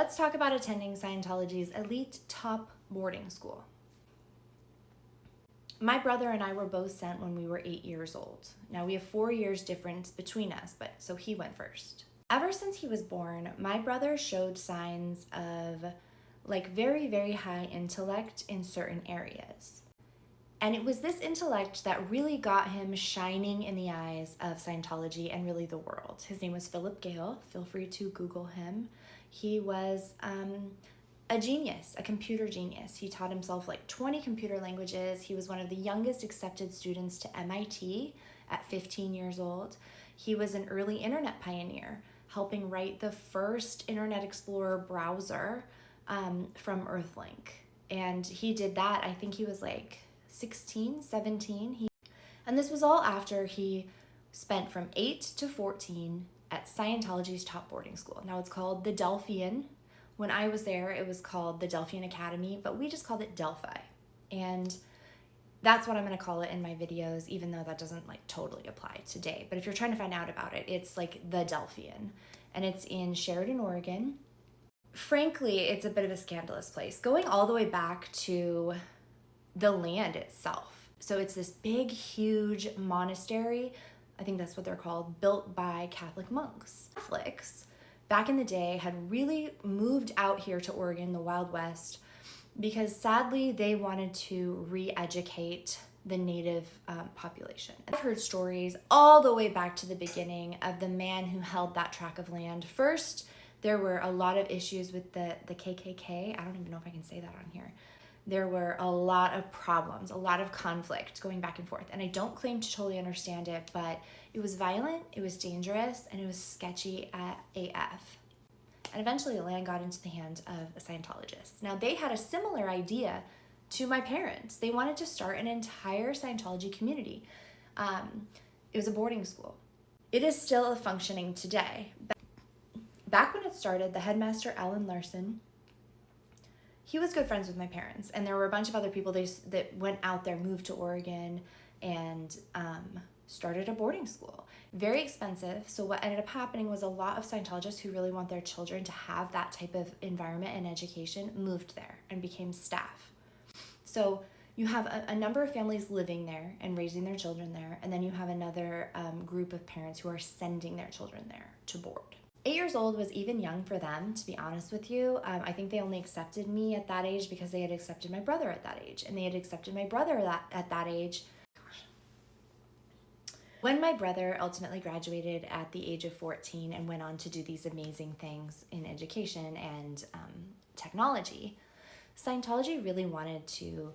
let's talk about attending Scientology's elite top boarding school. My brother and I were both sent when we were 8 years old. Now we have 4 years difference between us, but so he went first. Ever since he was born, my brother showed signs of like very, very high intellect in certain areas. And it was this intellect that really got him shining in the eyes of Scientology and really the world. His name was Philip Gale. Feel free to Google him. He was a genius, a computer genius. He taught himself like 20 computer languages. He was one of the youngest accepted students to MIT at 15 years old. He was an early internet pioneer, helping write the first Internet Explorer browser from Earthlink. And he did that, I think he was like 16, 17. And this was all after he spent from 8 to 14 at Scientology's top boarding school. Now it's called the Delphian. When I was there, it was called the Delphian Academy, but we just called it Delphi. And that's what I'm gonna call it in my videos, even though that doesn't like totally apply today. But if you're trying to find out about it, it's like the Delphian. And it's in Sheridan, Oregon. Frankly, it's a bit of a scandalous place, going all the way back to the land itself. So it's this big, huge monastery, I think that's what they're called, built by Catholic monks. Catholics, back in the day, had really moved out here to Oregon, the Wild West, because sadly they wanted to re-educate the native population. I've heard stories all the way back to the beginning of the man who held that tract of land. First, there were a lot of issues with the KKK. I don't even know if I can say that on here. There were a lot of problems, a lot of conflict going back and forth. And I don't claim to totally understand it, but it was violent, it was dangerous, and it was sketchy at AF. And eventually the land got into the hands of Scientologists. Now they had a similar idea to my parents. They wanted to start an entire Scientology community. It was a boarding school. It is still functioning today. Back when it started, the headmaster, Alan Larson, he was good friends with my parents, and there were a bunch of other people that went out there, moved to Oregon, and started a boarding school. Very expensive, so what ended up happening was a lot of Scientologists who really want their children to have that type of environment and education moved there and became staff. So you have a number of families living there and raising their children there, and then you have another group of parents who are sending their children there to board. 8 years old was even young for them, to be honest with you. I think they only accepted me at that age because they had accepted my brother at that age, and they had accepted my brother at that age. When my brother ultimately graduated at the age of 14 and went on to do these amazing things in education and technology, Scientology really wanted to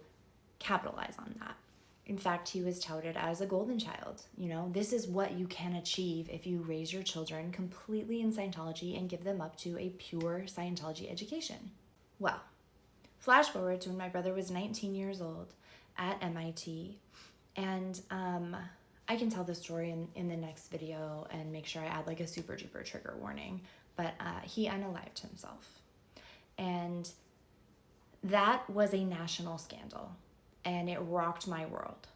capitalize on that. In fact, he was touted as a golden child. You know, this is what you can achieve if you raise your children completely in Scientology and give them up to a pure Scientology education. Well, flash forward to when my brother was 19 years old at MIT, and I can tell this story in the next video and make sure I add like a super duper trigger warning, but he unalived himself. And that was a national scandal. And it rocked my world.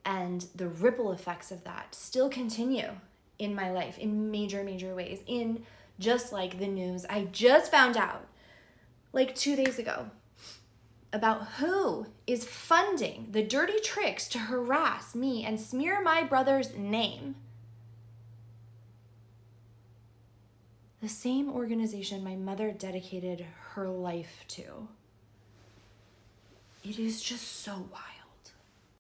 And the ripple effects of that still continue in my life in major, major ways. In just like the news, I just found out like 2 days ago about who is funding the dirty tricks to harass me and smear my brother's name. The same organization my mother dedicated her life to. It is just so wild.